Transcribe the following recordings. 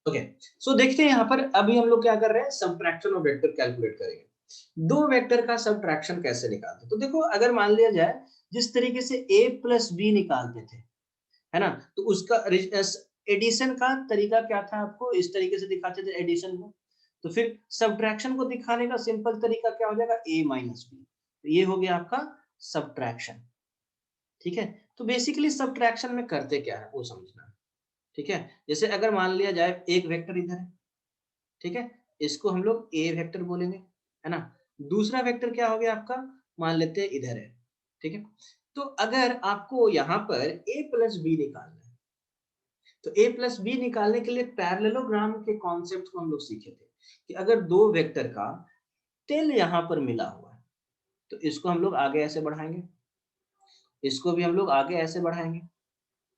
Okay, सो देखते हैं यहाँ पर अभी हम लोग क्या कर रहे हैं, सबट्रैक्शन ऑफ वेक्टर कैलकुलेट करेंगे। दो वेक्टर का सबट्रैक्शन कैसे निकालते हैं? तो देखो, अगर मान लिया जाए जिस तरीके से a प्लस बी निकालते थे, है ना, तो उसका एडिशन का तरीका क्या था, आपको इस तरीके से दिखाते थे एडिशन को। तो फिर सबट्रैक्शन को दिखाने का सिंपल तरीका क्या हो जाएगा, a माइनस बी। तो ये हो गया आपका सबट्रैक्शन। ठीक है, तो बेसिकली सबट्रैक्शन में करते क्या है वो समझना है। ठीक है, जैसे अगर मान लिया जाए एक वेक्टर इधर है, ठीक है, इसको हम लोग ए वेक्टर बोलेंगे, है ना। दूसरा वेक्टर क्या हो गया आपका, मान लेते हैं इधर है। ठीक है, तो अगर आपको यहाँ पर ए प्लस बी निकालना है, तो ए प्लस बी निकालने के लिए पैरेललोग्राम के कॉन्सेप्ट को हम लोग सीखे थे कि अगर दो वेक्टर का टेल यहाँ पर मिला हुआ है, तो इसको हम लोग आगे ऐसे बढ़ाएंगे, इसको भी हम लोग आगे ऐसे बढ़ाएंगे।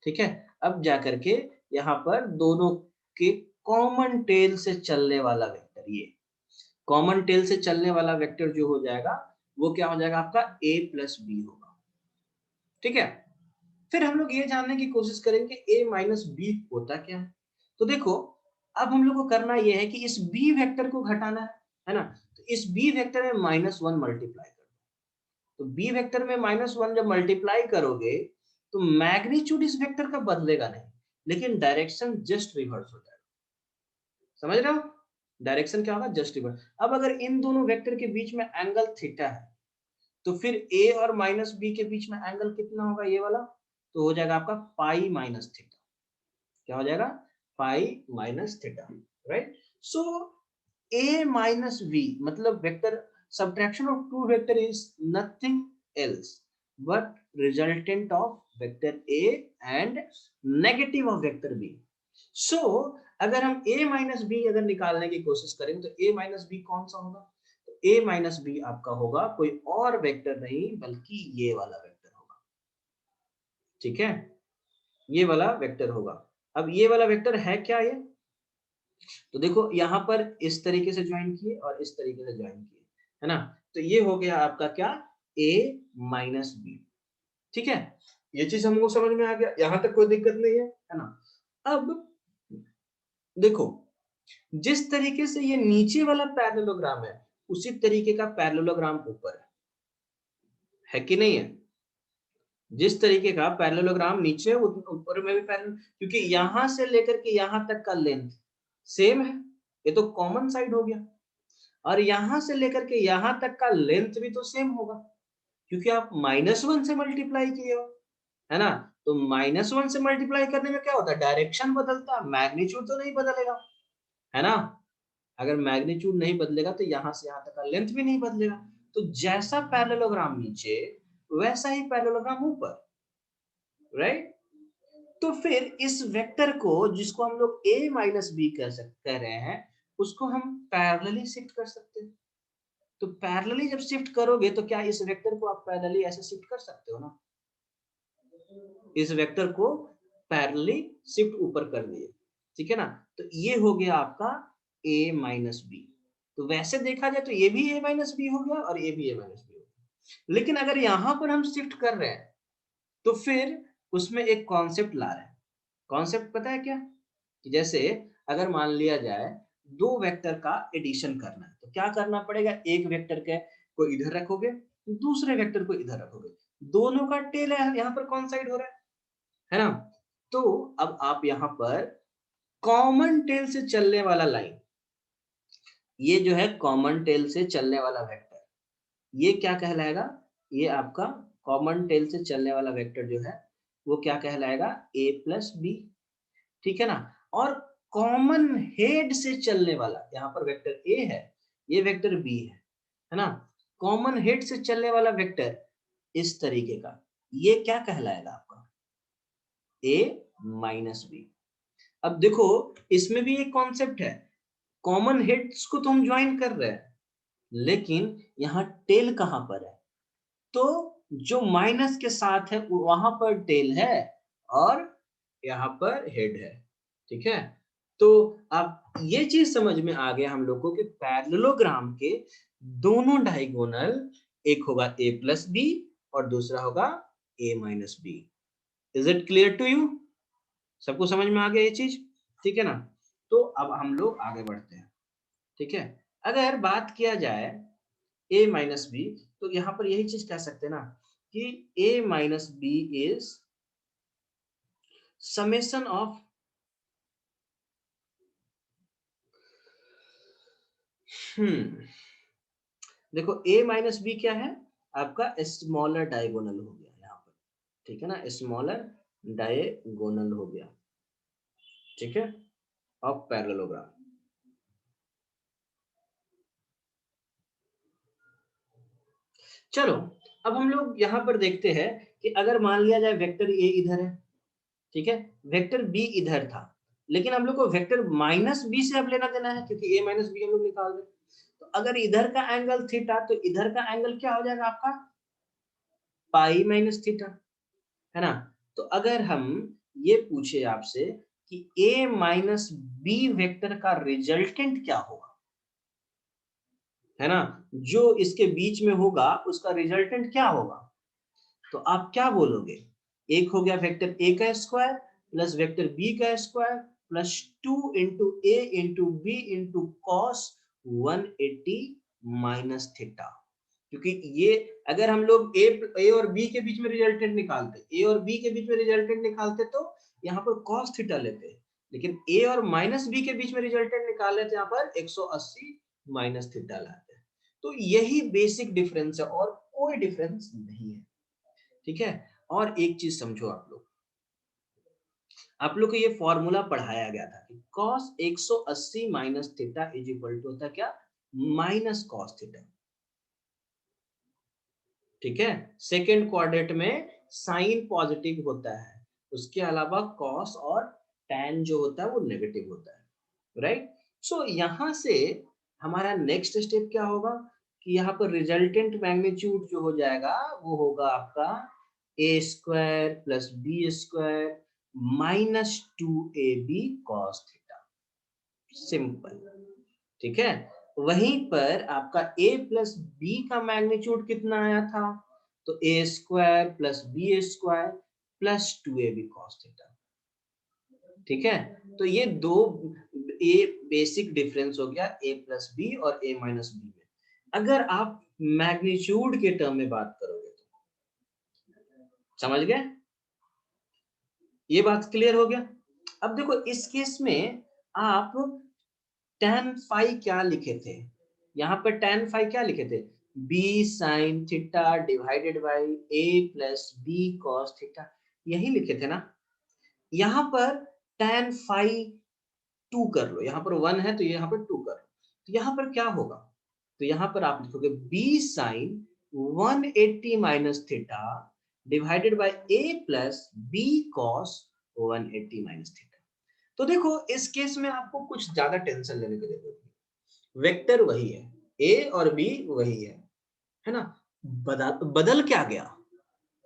ठीक है, अब जाकर के यहाँ पर दोनों के कॉमन टेल से चलने वाला वेक्टर, ये कॉमन टेल से चलने वाला वेक्टर जो हो जाएगा वो क्या हो जाएगा आपका a प्लस बी होगा। ठीक है, फिर हम लोग ये जानने की कोशिश करेंगे a माइनस बी होता क्या है। तो देखो, अब हम लोग को करना ये है कि इस b वेक्टर को घटाना है ना। तो इस b वेक्टर में -1 मल्टीप्लाई कर दो। तो b वेक्टर में -1 जब मल्टीप्लाई करोगे तो मैग्नीट्यूड इस वेक्टर का बदलेगा नहीं, लेकिन डायरेक्शन जस्ट रिवर्स हो जाएगा। समझ रहे हो, डायरेक्शन क्या होगा, जस्ट रिवर्स। अब अगर इन दोनों वेक्टर के बीच में एंगल थीटा है, तो फिर a और माइनस बी के बीच में एंगल कितना होगा, ये वाला, तो हो जाएगा आपका पाई माइनस थीटा। क्या हो जाएगा, pi minus theta. Right, so a minus B मतलब vector subtraction of two vector is nothing else but resultant of vector a and negative of vector b. so अगर हम a माइनस बी अगर निकालने की कोशिश करें तो a माइनस बी कौन सा होगा, तो a माइनस बी आपका होगा कोई और वेक्टर नहीं बल्कि ये वाला वेक्टर होगा। ठीक है, ये वाला वेक्टर होगा। अब ये वाला वेक्टर है क्या ये, तो देखो यहाँ पर इस तरीके से ज्वाइन किए और इस तरीके से ज्वाइन किए, है ना। तो ये हो गया आपका क्या, a माइनस बी। ठीक है, ये चीज हमको समझ में आ गया, यहां तक कोई दिक्कत नहीं है ना। अब देखो, जिस तरीके से ये नीचे वाला पैरेललोग्राम है, उसी तरीके का पैरेललोग्राम ऊपर है कि नहीं है। जिस तरीके का पैरेललोग्राम नीचे ऊपर में भी पैरेलल, क्योंकि यहां से लेकर के यहां तक का लेंथ सेम है, ये तो कॉमन साइड हो गया। और यहां से लेकर के यहां तक का लेंथ भी तो सेम होगा, क्योंकि आप -1 से मल्टीप्लाई किए हो, है ना। तो -1 से मल्टीप्लाई करने में क्या होता है, डायरेक्शन बदलता है, मैग्नीट्यूड तो नहीं बदलेगा, है ना। अगर मैग्नीट्यूड नहीं बदलेगा तो यहां से यहां तक का लेंथ भी नहीं बदलेगा। तो जैसा पैरेललोग्राम नीचे, वैसा ही पैरेललोग्राम ऊपर। राइट, तो फिर इस वेक्टर को जिसको हम लोग a माइनस बी कह रहे हैं, उसको हम पैरेलली शिफ्ट कर सकते हैं। तो पैरेलली जब शिफ्ट करोगे तो क्या इस वेक्टर को आप पैरेलली ऐसे शिफ्ट कर सकते हो ना, इस वेक्टर को पैरेलली शिफ्ट ऊपर कर दिए। ठीक है ना, तो ये हो गया आपका a माइनस बी। तो वैसे देखा जाए तो ये भी a माइनस बी हो गया और ये भी a माइनस बी हो गया। लेकिन अगर यहां पर हम शिफ्ट कर रहे हैं तो फिर उसमें एक कॉन्सेप्ट ला रहे हैं। कॉन्सेप्ट पता है क्या, कि जैसे अगर मान लिया जाए दो वेक्टर का एडिशन करना है, तो क्या करना पड़ेगा, एक वेक्टर के को इधर रखोगे, दूसरे वेक्टर को इधर रखोगे, दोनों का टेल है यहाँ पर कौन साइड हो रहा है ना। तो अब आप यहाँ पर कॉमन टेल से चलने वाला लाइन, ये जो है कॉमन टेल से चलने वाला वेक्टर, ये क्या कहलाएगा, ये आपका कॉमन टेल से चलने वाला वेक्टर जो है वो क्या कहलाएगा, a प्लस बी। ठीक है ना, और कॉमन हेड से चलने वाला, यहाँ पर वेक्टर a है, ये वेक्टर b है ना। कॉमन हेड से चलने वाला वेक्टर इस तरीके का, ये क्या कहलाएगा आपका, a माइनस बी। अब देखो, इसमें भी एक कॉन्सेप्ट है, कॉमन हेड्स को तो हम ज्वाइन कर रहे हैं, लेकिन यहाँ टेल कहां पर है, तो जो माइनस के साथ है वहां पर टेल है और यहाँ पर हेड है। ठीक है, तो अब ये चीज समझ में आ गया हम लोग को कि पैरेललोग्राम के दोनों डायगोनल, एक होगा a प्लस बी और दूसरा होगा a minus B. Is it clear to you, सबको समझ में आ गया ये चीज, ठीक है ना। तो अब हम लोग आगे बढ़ते हैं, ठीक है। अगर बात किया जाए a माइनस बी, तो यहाँ पर यही चीज कह सकते हैं ना कि a minus B is summation of देखो a माइनस बी क्या है, आपका स्मॉलर डायगोनल हो गया यहाँ पर, ठीक है ना, स्मॉलर डायगोनल हो गया, ठीक है, ऑफ पैरेललोग्राम। चलो अब हम लोग यहाँ पर देखते हैं कि अगर मान लिया जाए वेक्टर a इधर है, ठीक है, वेक्टर b इधर था, लेकिन हम लोग को वेक्टर माइनस बी से अब लेना देना है क्योंकि a माइनस बी हम लोग निकाल रहे हैं। तो अगर इधर का एंगल थीटा, तो इधर का एंगल क्या हो जाएगा आपका पाई माइनस थीटा, है ना। तो अगर हम ये पूछे आपसे कि a माइनस बी वेक्टर का रिजल्टेंट क्या होगा, है ना, जो इसके बीच में होगा उसका रिजल्टेंट क्या होगा, तो आप क्या बोलोगे, एक हो गया वेक्टर a का स्क्वायर प्लस वेक्टर b का square plus 2 into A into B into cos 180 minus theta. क्योंकि ये अगर हम लोग a और b के बीच में रिजल्टेंट निकालते, a और b के बीच में रिजल्टेंट निकालते तो यहाँ पर cos थीटा लेते, लेकिन a और माइनस b के बीच में रिजल्टेंट निकाल लेते यहाँ पर 180 माइनस थीटा लाते। तो यही बेसिक डिफरेंस है और कोई डिफरेंस नहीं है, ठीक है। और एक चीज समझो, आप लोग को ये फॉर्मूला पढ़ाया गया था कि cos 180 minus theta is equal to होता है क्या, माइनस cos थीटा, ठीक है। सेकेंड क्वाड्रेंट में साइन पॉजिटिव होता है, उसके अलावा cos और tan जो होता है वो नेगेटिव होता है, राइट। सो यहां से हमारा नेक्स्ट स्टेप क्या होगा कि यहाँ पर रिजल्टेंट मैग्नीट्यूड जो हो जाएगा वो होगा आपका a square plus B square minus 2ab cos theta, simple, ठीक है। वहीं पर आपका a प्लस बी का मैग्नीट्यूड कितना आया था, तो a square plus B square plus 2ab cos theta, ठीक है। तो ये दो ए बेसिक डिफरेंस हो गया a प्लस बी और a माइनस बी में। अगर आप मैग्नीट्यूड के टर्म में बात करोगे तो समझ गए, ये बात क्लियर हो गया। अब देखो इस केस में आप tan फाई क्या लिखे थे, यहाँ पर tan फाई क्या लिखे थे, b sin theta divided by a plus b cos theta, यही लिखे थे ना। यहाँ पर tan फाई 2 कर लो, यहाँ पर 1 है तो यहाँ पर 2 कर लो, तो यहाँ पर क्या होगा, तो यहाँ पर आप लिखोगे b sin 180 minus theta divided by a plus b cos 180 minus theta. तो देखो इस केस में आपको कुछ ज्यादा टेंशन लेने की जरूरत नहीं, वेक्टर वही है, a और b वही है ना। बदल क्या गया,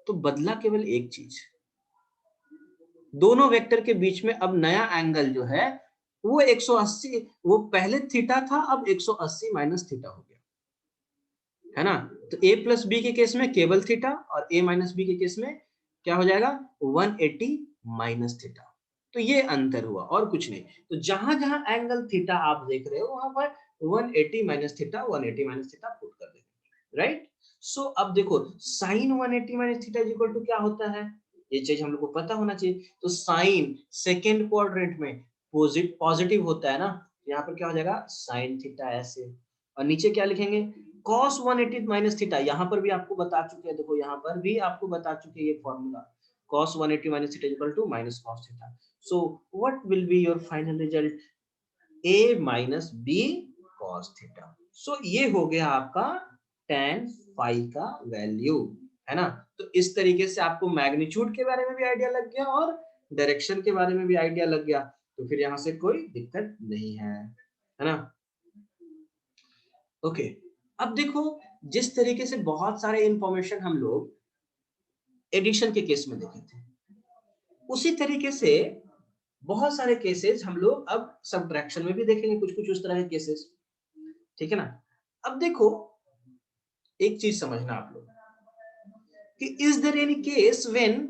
तो बदला केवल एक चीज, दोनों वेक्टर के बीच में अब नया एंगल जो है वो 180, वो पहले थीटा था अब 180 माइनस थीटा हो गया, है ना। तो a प्लस बी के केस में केवल थीटा और a माइनस बी के केस में क्या हो जाएगा 180 माइनस थीटा। तो ये अंतर हुआ और कुछ नहीं। तो जहां जहां एंगल थीटा आप देख रहे हो वहां पर 180 minus theta 180 minus theta put कर देंगे, राइट। सो अब देखो sine 180 minus theta is equal to क्या होता है, ये चीज हम लोग को पता होना चाहिए। तो साइन सेकेंड क्वाड्रेंट में पॉजिटिव होता है ना, यहाँ पर क्या हो जाएगा साइन थीटा ऐसे, और नीचे क्या लिखेंगे cos 180 माइनस थीटा, यहाँ पर भी आपको बता चुके हैं, देखो यहाँ पर भी आपको बता चुके हैं ये formula, cos 180 minus theta equal to minus cos theta. So what will be your final result, a minus b cos theta. So ये हो गया आपका tan फाई का वैल्यू, है ना। तो इस तरीके से आपको मैग्नीट्यूड के बारे में भी आइडिया लग गया और डायरेक्शन के बारे में भी आइडिया लग गया, तो फिर यहाँ से कोई दिक्कत नहीं है ना। ओके, अब देखो जिस तरीके से बहुत सारे इंफॉर्मेशन हम लोग एडिशन के केस में देखे थे, उसी तरीके से बहुत सारे केसेस हम लोग अब सब्ट्रैक्शन में भी देखेंगे, कुछ कुछ उस तरह के केसेस, ठीक है ना। अब देखो एक चीज समझना आप लोग कि is there any case when,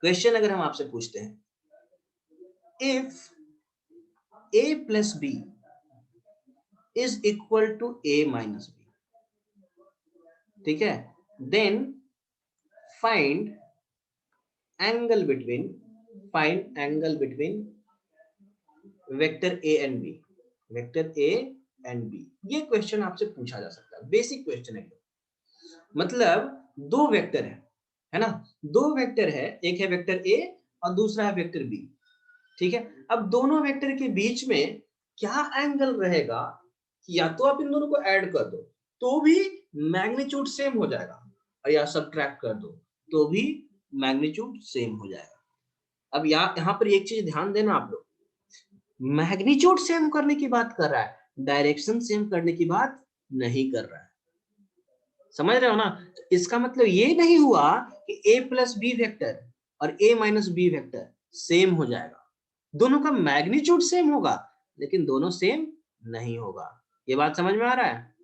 question अगर हम आपसे पूछते हैं if a plus b is equal to a minus b, ठीक है, then find angle between vector a and b, vector a and b। ये क्वेश्चन आपसे पूछा जा सकता है, बेसिक क्वेश्चन है। मतलब दो वेक्टर है ना, दो वेक्टर है, एक है वेक्टर a और दूसरा है वेक्टर b, ठीक है। अब दोनों वेक्टर के बीच में क्या एंगल रहेगा, या तो आप इन दोनों को ऐड कर दो तो भी मैग्नीट्यूड सेम हो जाएगा, और या सब्ट्रैक्ट कर दो तो भी मैग्नीट्यूड सेम हो जाएगा। अब यहाँ पर एक चीज ध्यान देना आप लोग, मैग्नीट्यूड सेम करने की बात कर रहा है, डायरेक्शन सेम करने की बात नहीं कर रहा है, समझ रहे हो ना। तो इसका मतलब ये नहीं हुआ कि a प्लस बी वेक्टर और a minus B vector same हो जाएगा, दोनों का मैग्नीट्यूड सेम होगा लेकिन दोनों सेम नहीं होगा। ये बात समझ में आ रहा है?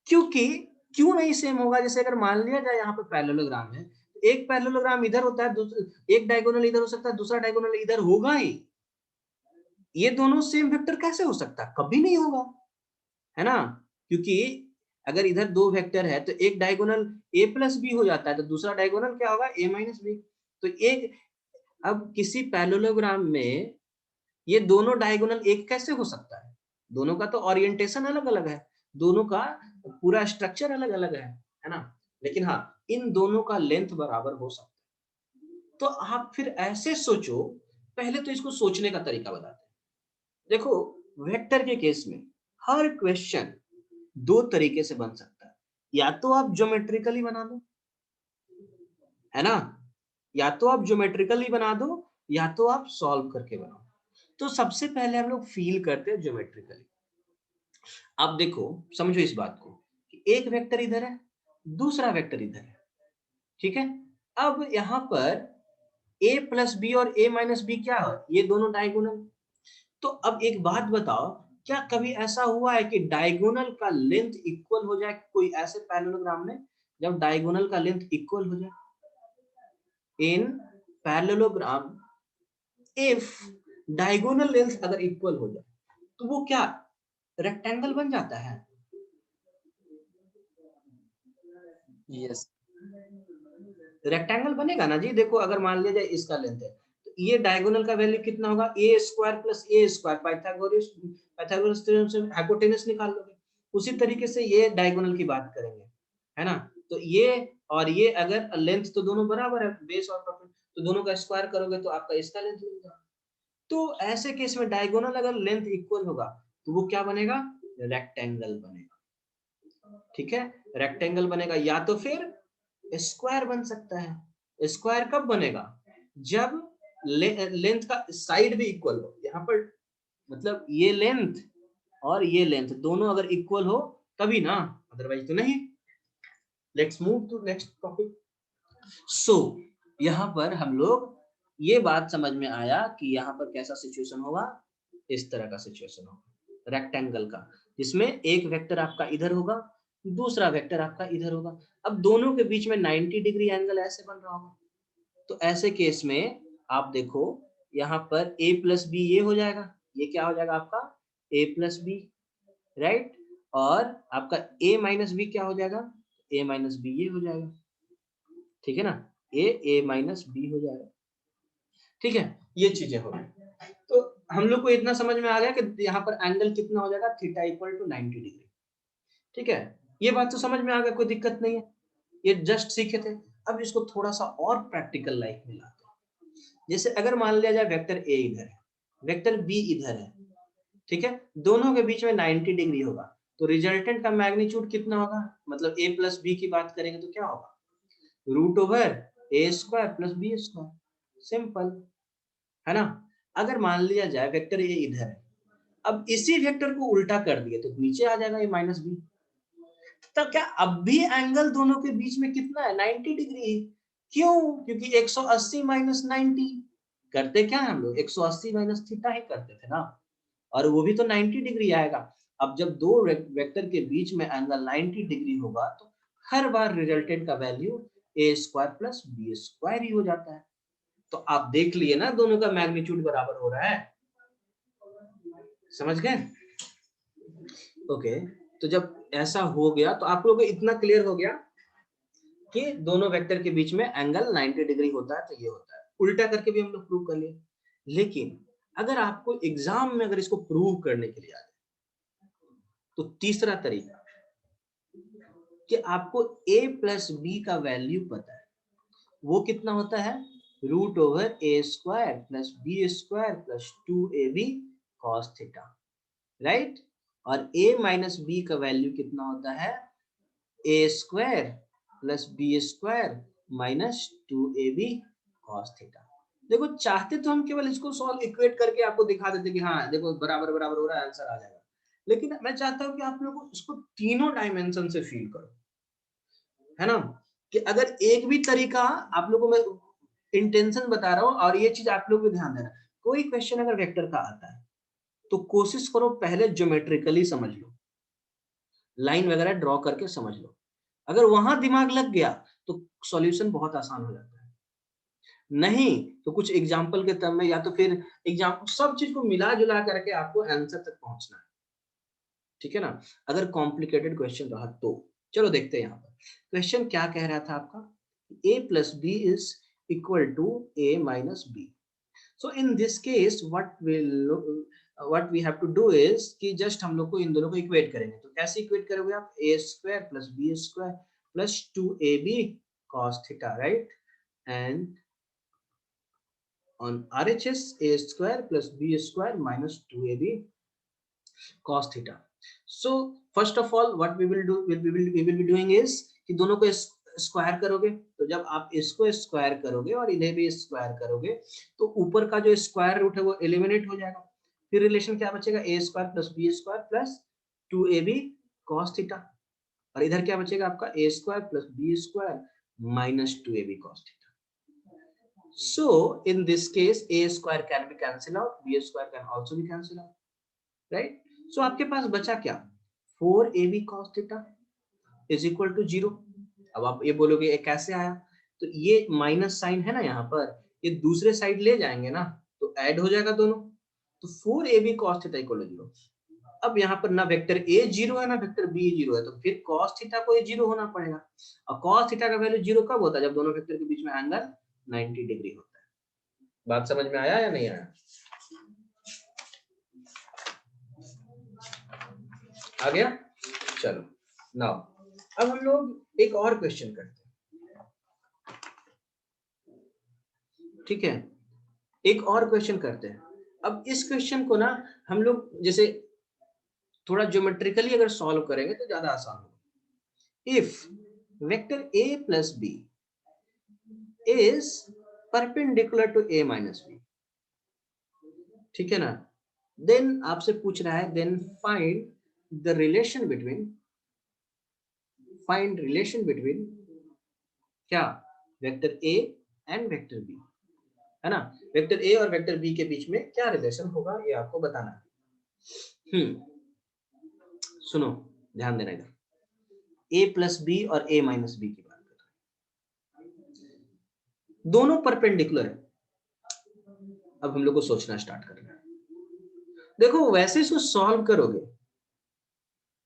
क्योंकि क्यों नहीं सेम होगा, जैसे अगर मान लिया जाए यहाँ पे पैरेललोग्राम है, एक पैरेललोग्राम इधर होता है, एक डायगोनल इधर हो सकता है, दूसरा डायगोनल इधर होगा ही, ये दोनों सेम वेक्टर कैसे हो सकता है, कभी नहीं होगा, है ना। क्योंकि अगर इधर दो वेक्टर है तो एक डायगोनल a प्लस बी हो जाता है, तो दूसरा डायगोनल क्या होगा, a माइनस बी। तो एक, अब किसी पैरेललोग्राम में ये दोनों डायगोनल एक कैसे हो सकता है, दोनों का तो ओरिएंटेशन अलग अलग है, दोनों का पूरा स्ट्रक्चर अलग अलग है ना, लेकिन हाँ इन दोनों का लेंथ बराबर हो सकता है। तो आप फिर ऐसे सोचो, पहले तो इसको सोचने का तरीका बताते हैं। देखो वेक्टर के केस में हर क्वेश्चन दो तरीके से बन सकता है, या तो आप ज्योमेट्रिकली बना दो, है ना, या तो आप ज्योमेट्रिकली बना दो या तो आप सॉल्व करके बनाओ। तो सबसे पहले हम लोग फील करते हैं ज्योमेट्रिकली। आप देखो, समझो इस बात को कि एक वेक्टर इधर है, दूसरा वेक्टर इधर है, ठीक है। अब यहाँ पर a प्लस बी और a माइनस बी क्या है, ये दोनों डायगोनल। तो अब एक बात बताओ, क्या कभी ऐसा हुआ है कि डायगोनल का लेंथ इक्वल हो जाए कोई ऐसे पैरेललोग्राम में, जब डायगोनल का लेंथ इक्वल हो जाए इन पैरेललोग्राम, इफ डायगोनल लेंथ अगर इक्वल हो जाए तो वो क्या रेक्टेंगल बन जाता है? यस। रेक्टेंगल बनेगा ना जी। देखो अगर मान लिया जाए इसका लेंथ है तो ये डायगोनल का वैल्यू कितना होगा, ए स्क्वायर प्लस ए स्क्वायर, पाइथागोरस थ्योरम से हाइपोटेनस निकाल लोगे। उसी तरीके से ये डायगोनल की बात करेंगे, है ना। तो ये और ये अगर लेंथ तो दोनों बराबर है, बेस और प्रोपेंड, तो दोनों का स्क्वायर करोगे तो आपका इसका लेंथ मिल जाएगा। तो ऐसे केस में डायगोनल अगर लेंथ इक्वल होगा तो वो क्या बनेगा, रेक्टेंगल बनेगा, ठीक है। रेक्टेंगल बनेगा, या तो फिर स्क्वायर बन सकता है। स्क्वायर कब बनेगा, जब लेंथ का साइड भी इक्वल हो, यहाँ पर मतलब ये लेंथ और ये लेंथ दोनों अगर इक्वल हो तभी ना, अदरवाइज तो नहीं। Let's move to next topic. So यहाँ पर हम लोग ये बात समझ में आया कि यहाँ पर कैसा सिचुएशन होगा, इस तरह का सिचुएशन होगा रेक्टेंगल का, जिसमें एक वेक्टर आपका इधर होगा, दूसरा वेक्टर आपका इधर होगा। अब दोनों के बीच में 90 डिग्री एंगल ऐसे बन रहा होगा। तो ऐसे केस में आप देखो यहाँ पर a प्लस बी ये हो जाएगा, ये क्या हो जाएगा आपका a प्लस बी, राइट। और आपका a माइनस बी क्या हो जाएगा, a माइनस बी ये हो जाएगा, ठीक है ना, a माइनस बी हो जाएगा, ठीक है। ये चीजें हो गई। तो हम लोग को इतना समझ में आ गया कि यहाँ पर एंगल कितना हो जाएगा, थीटा इक्वल टू 90 डिग्री, ठीक है। ये बात तो समझ में आ गया, कोई दिक्कत नहीं है, ये जस्ट सीखे थे। अब इसको थोड़ा सा और प्रैक्टिकल लाइफ में लाते हैं। जैसे अगर मान लिया जाए वेक्टर ए इधर है, वेक्टर बी इधर है, ठीक है, दोनों के बीच में 90 डिग्री होगा, तो रिजल्टेंट का मैग्नीट्यूड कितना होगा, मतलब a प्लस बी की बात करेंगे तो क्या होगा, root over A square plus B square, simple, है ना। अगर मान लिया जाए वेक्टर ए इधर है, अब इसी वेक्टर को उल्टा कर दिए तो नीचे आ जाएगा ये माइनस बी, तो क्या अब भी एंगल दोनों के बीच में कितना है, 90 डिग्री। क्यों, क्योंकि 180 माइनस 90, करते क्या है हम लोग 180 माइनस थीटा ही करते थे ना, और वो भी तो 90 डिग्री आएगा। अब जब दो वेक्टर के बीच में एंगल 90 डिग्री होगा तो हर बार रिजल्टेंट का वैल्यू ए स्क्वायर प्लस बी स्क्वायर ही हो जाता है। तो आप देख लिए ना दोनों का मैग्नीट्यूड बराबर हो रहा है, समझ गए? ओके, तो जब ऐसा हो गया तो आप लोगों को इतना क्लियर हो गया कि दोनों वेक्टर के बीच में एंगल 90 डिग्री होता है, तो ये होता है। उल्टा करके भी हम लोग प्रूव कर लिए। लेकिन अगर आपको एग्जाम में अगर इसको प्रूव करने के लिए आ जाए तो तीसरा तरीका कि आपको a प्लस बी का वैल्यू पता है, वो कितना होता है, root over A square plus B square plus 2ab cos theta, right? और a माइनस बी का वैल्यू कितना होता है, a square plus B square minus 2ab cos theta. देखो चाहते तो हम केवल इसको सॉल्व इक्वेट करके आपको दिखा देते कि हाँ देखो बराबर बराबर हो रहा है, आंसर आ जाएगा, लेकिन मैं चाहता हूं कि आप लोगों को इसको तीनों डायमेंशन से फील करो, है ना? कि अगर एक भी तरीका आप लोगों को मैं इंटेंशन बता रहा हूं, और ये चीज आप लोग भी ध्यान देना, कोई क्वेश्चन अगर वेक्टर का आता है तो कोशिश करो पहले ज्योमेट्रिकली समझ लो, लाइन वगैरह ड्रॉ करके समझ लो। अगर वहां दिमाग लग गया तो सॉल्यूशन बहुत आसान हो जाता है। नहीं तो कुछ एग्जाम्पल के टर्म में या तो फिर एग्जाम सब चीज को मिला जुला करके आपको आंसर तक पहुंचना है, ठीक है ना? अगर कॉम्प्लिकेटेड क्वेश्चन रहा तो चलो देखते हैं यहाँ पर क्वेश्चन क्या कह रहा था आपका, a plus B is equal to a minus B. So in this case what we have to do is कि जस्ट हम लोग को इन दोनों को इक्वेट करेंगे। तो कैसे इक्वेट करोगे आप, a square plus B square plus 2ab cos theta, right? And on RHS a square plus b square minus 2ab cos theta. So first of all what we will be doing is कि दोनों को square करोगे, तो जब आप इसको square करोगे और इन्हें भी स्क्वायर करोगे तो ऊपर का जो स्क्वायर रूट है वो एलिमिनेट हो जाएगा, फिर रिलेशन क्या बचेगा, a square plus b square plus 2ab cos theta, और इधर क्या बचेगा आपका a square plus b square minus 2ab cos theta. So in this case a square can be cancelled out, b square can also be cancelled out, right? So आपके पास बचा क्या, 4ab cos theta is equal to 0। अब आप ये बोलोगे ये कैसे आया, तो ये माइनस साइन है ना यहाँ पर, ये दूसरे साइड ले जाएंगे ना तो ऐड हो जाएगा दोनों, तो 4ab cos theta equal to 0। अब यहाँ पर ना वेक्टर a 0 है ना वेक्टर b 0 है, तो फिर cos थीटा को 0 होना पड़ेगा, और cos थीटा का वैल्यू 0 कब होता है, जब दोनों वेक्टर के बीच में एंगल 90 डिग्री होता है। बात समझ में आया या नहीं आया, आ गया? चलो नाउ अब हम लोग एक और क्वेश्चन करते हैं, ठीक है? एक और क्वेश्चन करते हैं। अब इस क्वेश्चन को ना हम लोग जैसे थोड़ा ज्योमेट्रिकली अगर सॉल्व करेंगे तो ज्यादा आसान होगा। If vector a plus B is perpendicular to a minus B, ठीक है ना, देन आपसे पूछ रहा है then find the relation between क्या, vector a and vector b, है ना? वेक्टर a और वेक्टर b के बीच में क्या रिलेशन होगा ये आपको बताना है। सुनो ध्यान देना, इधर a प्लस बी और a माइनस बी की बात कर रहे हैं, दोनों परपेंडिकुलर है। अब हम लोग को सोचना स्टार्ट करना है। देखो वैसे इसको सॉल्व करोगे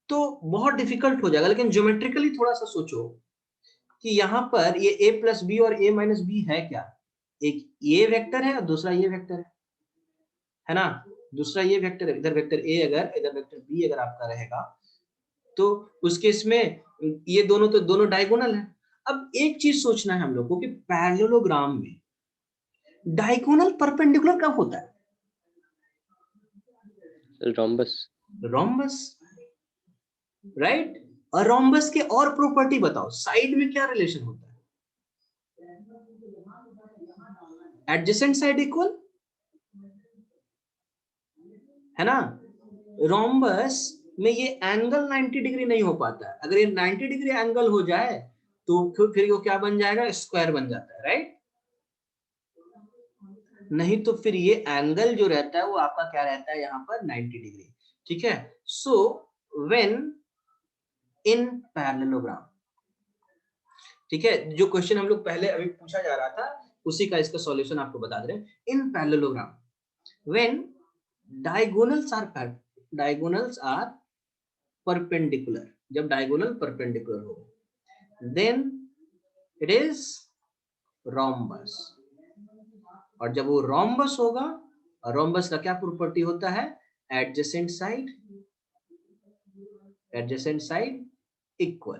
तो बहुत डिफिकल्ट हो जाएगा, लेकिन ज्योमेट्रिकली थोड़ा सा सोचो कि यहाँ पर ये a प्लस बी और a माइनस बी है क्या, एक ये वेक्टर है और दूसरा ये वेक्टर है ना? दूसरा ये वेक्टर है, इधर वेक्टर a अगर इधर वेक्टर b अगर आपका रहेगा तो उस केस में ये दोनों तो दोनों डायगोनल है। अब एक चीज सोचना है हम लोग को कि पैरेललोग्राम में डायगोनल परपेंडिकुलर कब होता है, रोम्बस। Rhombus, right? और रोम्बस के और प्रॉपर्टी बताओ, साइड में क्या रिलेशन होता है, एडजेसेंट साइड इक्वल, है ना? रोम्बस में ये एंगल 90 डिग्री नहीं हो पाता है, अगर ये 90 डिग्री एंगल हो जाए तो फिर वो क्या बन जाएगा, स्क्वायर बन जाता है, राइट? नहीं तो फिर ये एंगल जो रहता है वो आपका क्या रहता है यहाँ पर 90 डिग्री, ठीक है? सो व्हेन इन पैरेललोग्राम, ठीक है, जो क्वेश्चन हम लोग पहले अभी पूछा जा रहा था उसी का इसका सॉल्यूशन आपको बता दे रहे हैं। In parallelogram when diagonals are perpendicular, जब डायगोनल परपेंडिकुलर हो देन इट इज रोम्बस, और जब वो रोम्बस होगा, रोम्बस का क्या प्रॉपर्टी होता है, एडजेसेंट साइड इक्वल।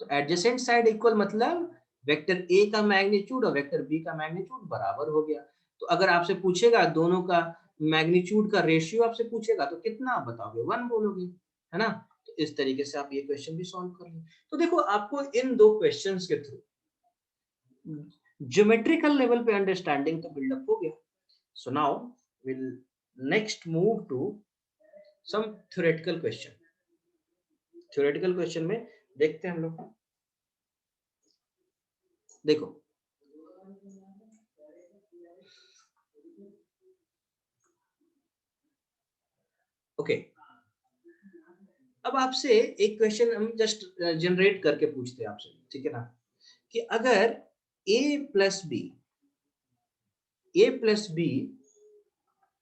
तो एडजेसेंट साइड इक्वल मतलब वेक्टर ए का मैग्नीट्यूड और वेक्टर बी का मैग्नीट्यूड बराबर हो गया। तो अगर आपसे पूछेगा दोनों का मैग्नीट्यूड का रेशियो आपसे पूछेगा तो कितना आप बताओगे, 1 बोलोगे, है ना। तो इस तरीके से आप ये क्वेश्चन भी सॉल्व कर लेंगे। तो देखो आपको इन दो क्वेश्चंस के थ्रू ज्योमेट्रिकल लेवल पे अंडरस्टैंडिंग तो बिल्डअप हो गया। So now will next move to some theoretical question. Theoretical question में देखते हैं हम लोग, देखो ओके अब आपसे एक क्वेश्चन हम जस्ट जनरेट करके पूछते हैं आपसे, ठीक है ना, कि अगर a प्लस बी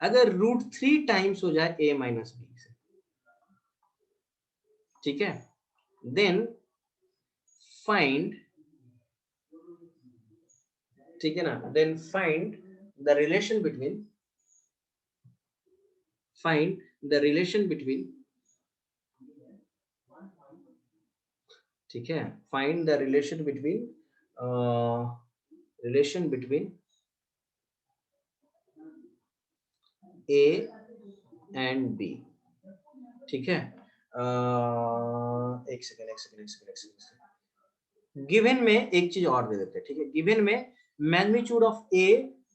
अगर √3 टाइम्स हो जाए a माइनस बी से, ठीक है, देन फाइंड, ठीक है ना, then find the relation between ठीक है, find the relation between A and B, ठीक है। एक सेकंड गिवन में एक चीज और दे देते हैं, ठीक है। गिवन में मैग्नीट्यूड ऑफ A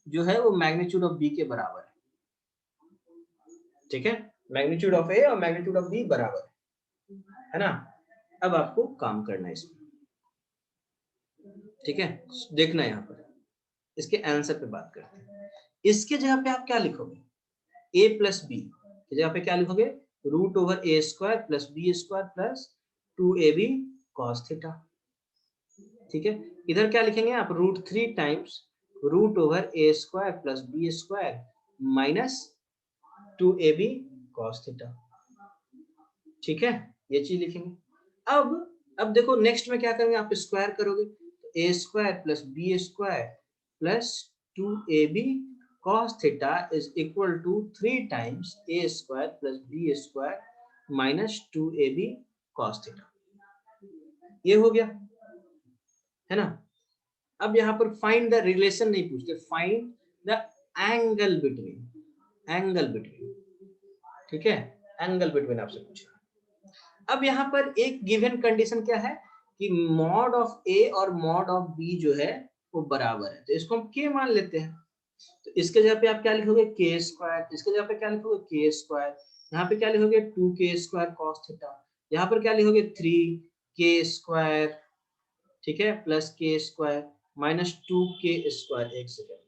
जो है वो मैग्नीट्यूड ऑफ B के बराबर है, ठीक है। मैग्नीट्यूड ऑफ A और मैग्नीट्यूड ऑफ B बराबर है ना। अब आपको काम करना है इसमें, ठीक है। देखना है यहाँ पर, इसके आंसर पे बात करते हैं। इसके जगह पे आप क्या लिखोगे, a प्लस बी की जगह पे क्या लिखोगे, √a² plus b² plus 2ab cos theta, ठीक है। इधर क्या लिखेंगे आप, √3 times √a² plus b² minus 2ab cos theta, ठीक है। ये चीज लिखेंगे। अब देखो नेक्स्ट में क्या करेंगे, आप स्क्वायर करोगे, तो a² plus b² plus 2ab cos theta is equal to 3 times a² plus b² minus 2ab cos theta, ये हो गया, है ना। अब यहाँ पर फाइंड द रिलेशन नहीं पूछते, फाइंड द एंगल बिटवीन, ठीक है, एंगल बिटवीन आपसे पूछा। अब यहाँ पर एक गिवन कंडीशन क्या है कि मॉड ऑफ ए और मॉड ऑफ बी जो है वो बराबर है, तो इसको हम के मान लेते हैं। तो इसके जगह पे आप क्या लिखोगे, k², इसके जगह पे क्या लिखोगे, k², यहाँ पे क्या लिखोगे 2k² cos थीटा, यहाँ पर क्या लिखोगे 3k², ठीक है, प्लस k² माइनस 2k², एक सेकेंड,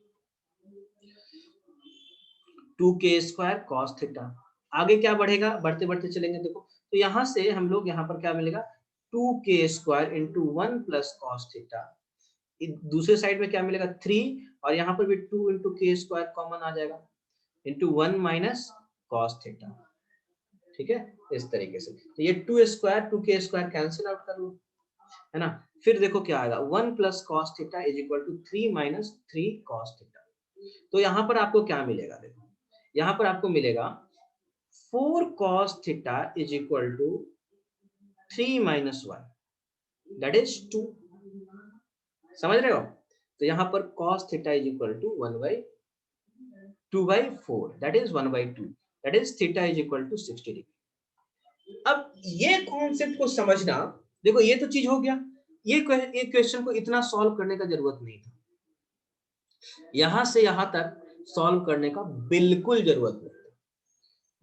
2k² cos थीटा। आगे क्या बढ़ेगा, बढ़ते बढ़ते चलेंगे, देखो तो यहाँ से हम लोग यहाँ पर क्या मिलेगा, 2k² into 1 plus cos theta, दूसरे साइड में क्या मिलेगा 3, और यहाँ पर भी 2 इंटू k² कॉमन आ जाएगा, इंटू 1 माइनस cos थीटा, ठीक है। इस तरीके से तो ये 2k² कैंसिल आउट कर लो, है ना। फिर देखो क्या आएगा, 1 plus cos theta is equal to 3 minus 3 cos theta. तो यहाँ पर आपको क्या मिलेगा, देखो यहाँ पर आपको मिलेगा 4 cos theta is equal to 3 minus 1, that is 2, समझ रहे हो। तो यहाँ पर cos theta is equal to 2/4, that is 1/2, that is theta is equal to 60 degree. अब ये कॉन्सेप्ट को समझना, देखो ये तो चीज हो गया, ये क्वेश्चन को इतना सॉल्व करने का जरूरत नहीं था, यहां से यहां तक सॉल्व करने का बिल्कुल जरूरत नहीं।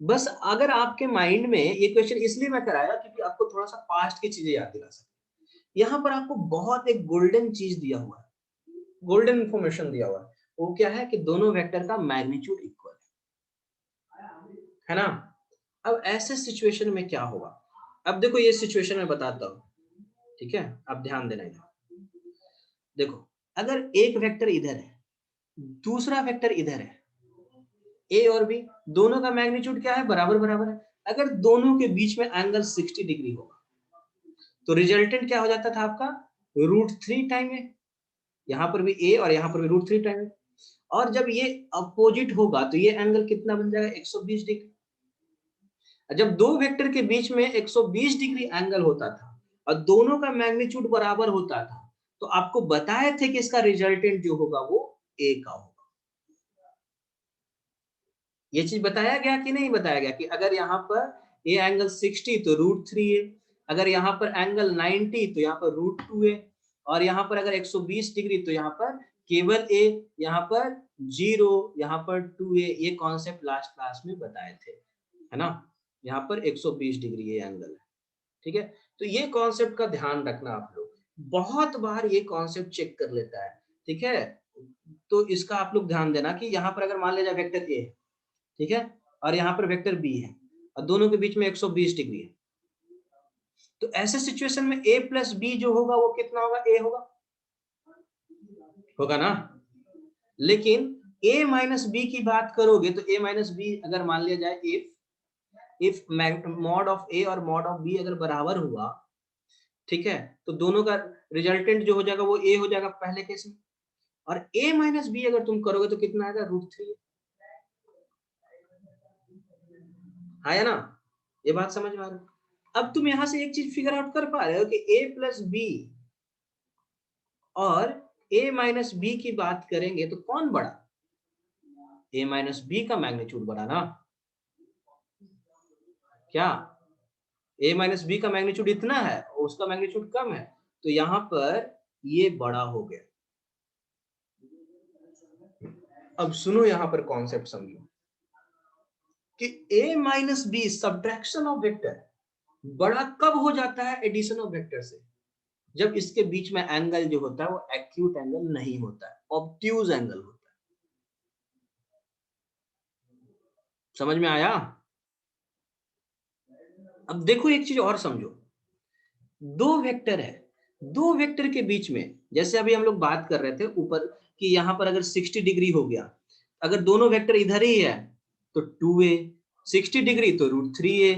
बस अगर आपके माइंड में ये क्वेश्चन इसलिए मैं कराया क्योंकि आपको थोड़ा सा पास्ट की चीजें याद दिला सके। यहाँ पर आपको बहुत एक गोल्डन चीज दिया हुआ है, गोल्डन इंफॉर्मेशन दिया हुआ है, वो क्या है कि दोनों वेक्टर का मैग्नीट्यूड इक्वल है ना। अब ऐसे सिचुएशन में क्या होगा, अब देखो ये सिचुएशन मैं बताता हूँ, ठीक है, अब ध्यान देना इधर। देखो अगर एक वेक्टर इधर है, दूसरा वेक्टर इधर है, ए और बी दोनों का मैग्नीट्यूड क्या है, बराबर बराबर है। अगर दोनों के बीच में एंगल 60 डिग्री होगा तो रिजल्टेंट क्या हो जाता था आपका, √3 टाइम ए। यहाँ पर भी ए और यहाँ पर भी √3 टाइम ए। और जब ये अपोजिट होगा तो ये एंगल कितना बन जाएगा, 120 डिग्री। जब दो वेक्टर के बीच में 120 डिग्री एंगल होता था और दोनों का मैग्नीट्यूड बराबर होता था, तो आपको बताए थे कि इसका रिजल्टेंट जो होगा वो ए का होगा। ये चीज बताया गया कि नहीं बताया गया कि अगर यहाँ पर ए एंगल 60 तो √3a, अगर यहाँ पर एंगल 90 तो यहाँ पर √2a, और यहाँ पर अगर 120 डिग्री तो यहाँ पर केवल a, यहाँ पर 0, यहाँ पर 2a। ये कॉन्सेप्ट लास्ट क्लास में बताए थे, है ना। यहाँ पर 120 डिग्री ये एंगल है, ठीक है। तो ये कॉन्सेप्ट का ध्यान रखना आप लोग, बहुत बार ये कॉन्सेप्ट चेक कर लेता है, ठीक है। तो इसका आप लोग ध्यान देना कि यहाँ पर अगर मान लिया जाए वेक्टर ए, ठीक है, और यहाँ पर वेक्टर बी है और दोनों के बीच में 120 डिग्री है, तो ऐसे सिचुएशन में a प्लस बी जो होगा वो कितना होगा, a होगा ना। लेकिन a माइनस बी की बात करोगे तो a माइनस बी अगर मान लिया जाए इफ मॉड ऑफ a और मॉड ऑफ b अगर बराबर हुआ, ठीक है, तो दोनों का रिजल्टेंट जो हो जाएगा वो a हो जाएगा पहले केस में। और a माइनस बी अगर तुम करोगे तो कितना आएगा, √3। आया ना, ये बात समझ में आ रहा है। अब तुम यहां से एक चीज फिगर आउट कर पा रहे हो कि a प्लस बी और a माइनस बी की बात करेंगे तो कौन बड़ा, a माइनस बी का मैग्नीट्यूड बड़ा ना। क्या a माइनस बी का मैग्नीट्यूड इतना है और उसका मैग्नीट्यूड कम है, तो यहां पर ये बड़ा हो गया। अब सुनो यहां पर कॉन्सेप्ट समझो कि a minus B subtraction of vector बड़ा कब हो जाता है एडिशन ऑफ वेक्टर से, जब इसके बीच में एंगल जो होता है वो एक्यूट एंगल नहीं होता है, ऑब्ट्यूज एंगल होता है। समझ में आया। अब देखो एक चीज और समझो, दो वेक्टर है, दो वेक्टर के बीच में जैसे अभी हम लोग बात कर रहे थे ऊपर कि यहाँ पर अगर 60 डिग्री हो गया, अगर दोनों वेक्टर इधर ही है तो 2a, 60 डिग्री तो √3a,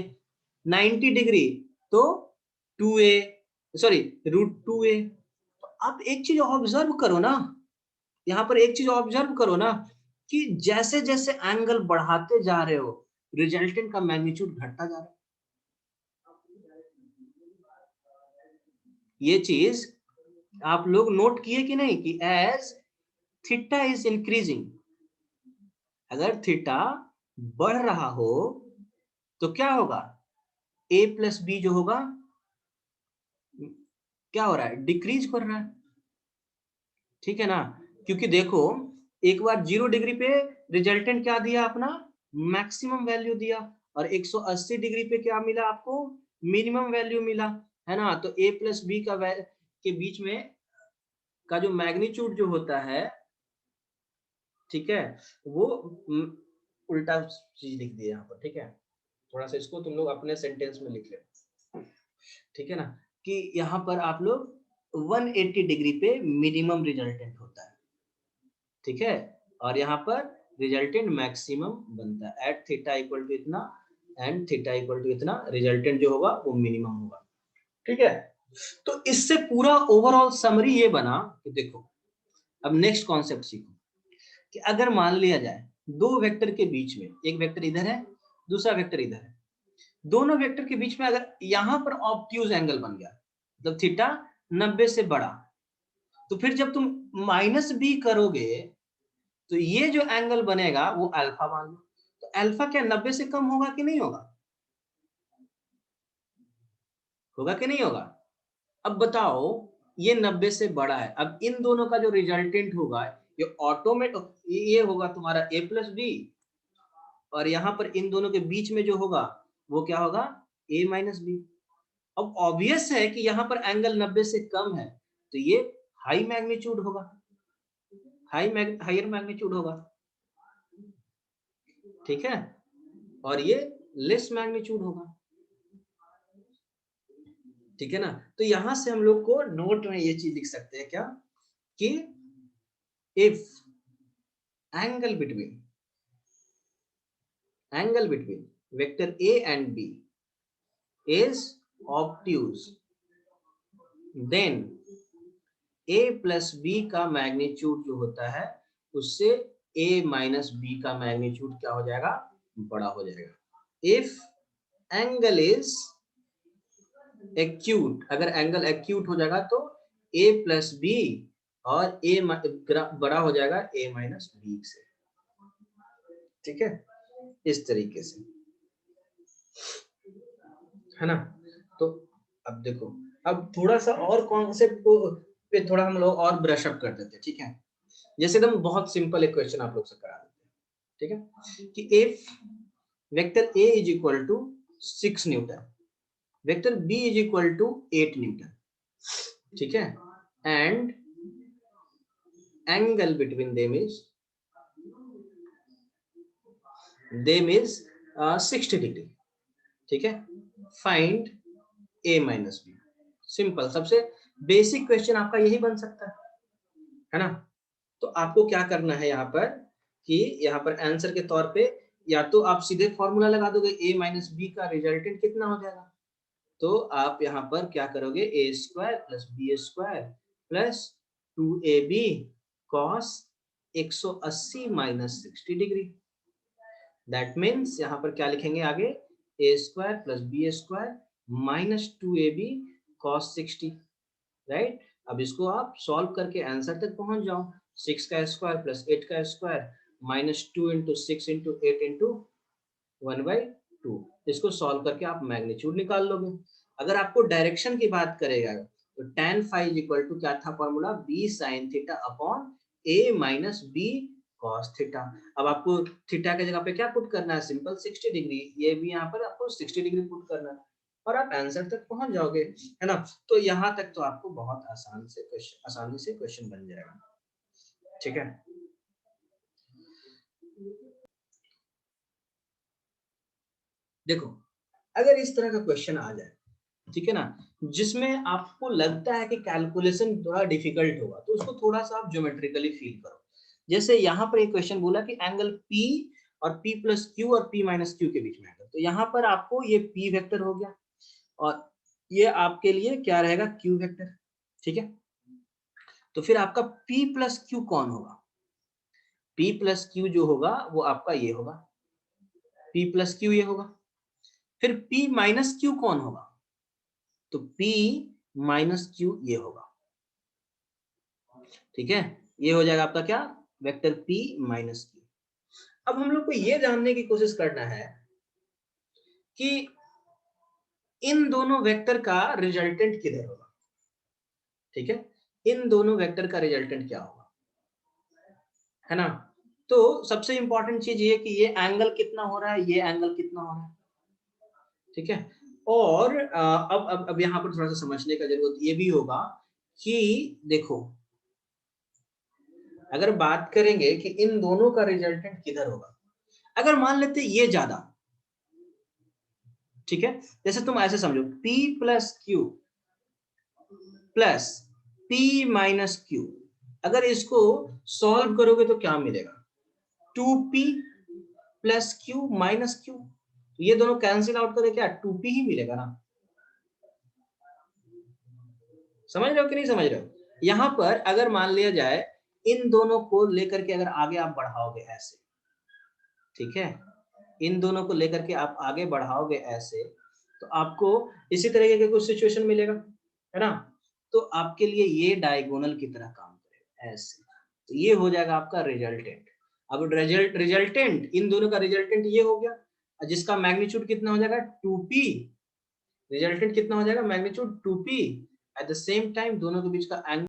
90 डिग्री तो 2a, सॉरी √2a। आप एक चीज ऑब्जर्व करो ना, यहाँ पर एक चीज ऑब्जर्व करो ना कि जैसे जैसे एंगल बढ़ाते जा रहे हो रिजल्टेंट का मैग्नीट्यूड घटता जा रहा है। ये चीज आप लोग नोट किए कि नहीं कि एज थीटा इज इंक्रीजिंग, अगर थीटा बढ़ रहा हो तो क्या होगा, a प्लस बी जो होगा क्या हो रहा है, डिक्रीज कर रहा है, ठीक है ना। क्योंकि देखो एक बार 0 डिग्री पे रिजल्टेंट क्या दिया अपना, मैक्सिमम वैल्यू दिया, और 180 डिग्री पे क्या मिला आपको, मिनिमम वैल्यू मिला, है ना। तो a प्लस बी का के बीच में का जो मैग्नीट्यूड जो होता है, ठीक है, वो उल्टा चीज लिख दिया यहाँ पर, ठीक है। थोड़ा सा इसको तुम लोग अपने सेंटेंस में लिख ले, ठीक है ना, कि यहाँ पर आप लोग 180 डिग्री पे मिनिमम रिजल्टेंट होता है, ठीक है, और यहाँ पर रिजल्टेंट मैक्सिमम बनता है एट थीटा इक्वल टू इतना एंड थीटा इक्वल टू इतना, रिजल्टेंट जो होगा वो मिनिमम होगा, ठीक है। तो इससे पूरा ओवरऑल समरी ये बना कि देखो अब नेक्स्ट कॉन्सेप्ट सीखो कि अगर मान लिया जाए दो वेक्टर के बीच में, एक वेक्टर इधर है दूसरा वेक्टर इधर है, दोनों वेक्टर के बीच में अगर यहां पर ऑब्ट्यूज एंगल बन गया मतलब थीटा 90 से बड़ा, तो फिर जब तुम माइनस बी करोगे तो ये जो एंगल बनेगा वो अल्फा मान लो। तो अल्फा क्या 90 से कम होगा कि नहीं होगा, होगा कि नहीं होगा। अब बताओ ये 90 से बड़ा है, अब इन दोनों का जो रिजल्टेंट होगा ये ऑटोमेटिक ये होगा तुम्हारा a प्लस बी, और यहाँ पर इन दोनों के बीच में जो होगा वो क्या होगा, a माइनस बी। अब ऑब्वियस है कि यहाँ पर एंगल 90 से कम है तो ये हाई मैग्नीट्यूड होगा, हायर मैग्नीट्यूड होगा, ठीक है, और ये लेस मैग्नीट्यूड होगा, ठीक है ना। तो यहां से हम लोग को नोट में ये चीज लिख सकते हैं क्या कि if angle between vector A and B is obtuse, then A plus B का मैग्नीट्यूड जो होता है उससे A माइनस B का मैग्नीट्यूड क्या हो जाएगा, बड़ा हो जाएगा. If angle is acute, अगर एंगल acute हो जाएगा तो A plus B और A बड़ा हो जाएगा A माइनस B से. ठीक है, इस तरीके से है ना. तो अब देखो, अब थोड़ा सा और कॉन्सेप्ट को पे थोड़ा हम लोग और ब्रश अप कर देते हैं. ठीक है, जैसे एकदम बहुत सिंपल एक क्वेश्चन आप लोग से करा देते हैं. ठीक है, कि if vector A is equal to 6 newton, vector B is equal to 8 newton. ठीक है, and angle between them is 60 degree. ठीक है, find A minus B. Simple, सबसे बेसिक क्वेश्चन आपका यही बन सकता है ना. तो आपको क्या करना है यहाँ पर कि यहाँ पर आंसर के तौर पे या तो आप सीधे फॉर्मूला लगा दोगे, A माइनस बी का रिजल्टेंट कितना हो जाएगा. तो आप यहाँ पर क्या करोगे, A square plus B square plus 2ab cos 180 minus 60 degree. That means यहाँ पर क्या लिखेंगे आगे, A square plus B square minus 2ab cos 60. Right, अब इसको आप सॉल्व करके आंसर तक पहुंच जाओ. 6 का स्क्वायर प्लस 8 का square minus 2 into 6 into 8 into 1/2. इसको सॉल्व करके आप मैग्नीट्यूड निकाल लोगे. अगर आपको डायरेक्शन की बात करेगा तो tan phi is equal to क्या था formula, b sin theta upon a minus b cos theta. अब आपको थीटा की जगह पे क्या पुट करना है, सिंपल 60 डिग्री. ये भी यहाँ पर आपको 60 डिग्री पुट करना है और आप आंसर तक पहुंच जाओगे, है ना. तो यहाँ तक तो आपको बहुत आसानी से क्वेश्चन बन जाएगा. ठीक है, देखो अगर इस तरह का क्वेश्चन आ जाए, ठीक है ना, जिसमें आपको लगता है कि कैलकुलेशन थोड़ा डिफिकल्ट होगा, तो उसको थोड़ा सा आप ज्योमेट्रिकली फील करो. जैसे यहाँ पर एक क्वेश्चन बोला कि एंगल P और P प्लस क्यू और P माइनस क्यू के बीच में एंगल. तो यहाँ पर आपको ये P वेक्टर हो गया और ये आपके लिए क्या रहेगा, Q वेक्टर. ठीक है, तो फिर आपका P प्लस क्यू कौन होगा, P प्लस क्यू जो होगा वो आपका ये होगा, P प्लस क्यू ये होगा. फिर P माइनस क्यू कौन होगा, तो P माइनस क्यू ये होगा. ठीक है, ये हो जाएगा आपका क्या, वेक्टर P माइनस क्यू. अब हम लोग को ये जानने की कोशिश करना है कि इन दोनों वेक्टर का रिजल्टेंट किधर होगा. ठीक है, इन दोनों वेक्टर का रिजल्टेंट क्या होगा, है ना. तो सबसे इंपॉर्टेंट चीज ये कि ये एंगल कितना हो रहा है, ये एंगल कितना हो रहा है. ठीक है, और अब यहाँ पर थोड़ा सा समझने का जरूरत ये भी होगा कि देखो, अगर बात करेंगे कि इन दोनों का रिजल्टेंट किधर होगा, अगर मान लेते ये ज्यादा, ठीक है, जैसे तुम ऐसे समझो P plus Q plus P minus Q, अगर इसको सॉल्व करोगे तो क्या मिलेगा, 2P plus Q minus Q. ये दोनों कैंसिल आउट करें क्या, 2P ही मिलेगा ना. समझ रहे हो कि नहीं समझ रहे हो. यहां पर अगर मान लिया जाए इन दोनों को लेकर के अगर आगे आप बढ़ाओगे ऐसे, ठीक है, इन दोनों को लेकर के आप आगे बढ़ाओगे ऐसे, तो आपको इसी तरीके का कुछ सिचुएशन मिलेगा, है ना. तो आपके लिए ये डायगोनल की तरह काम करेगा ऐसे. तो ये हो जाएगा आपका रिजल्टेंट. अब रिजल्टेंट, इन दोनों का रिजल्टेंट ये हो गया, जिसका मैग्नीट्यूड कितना हो जाएगा, 2P. रिजल्टेंट कितना हो जाएगा, magnitude 2P. At the same time दोनों के बीच का एंगल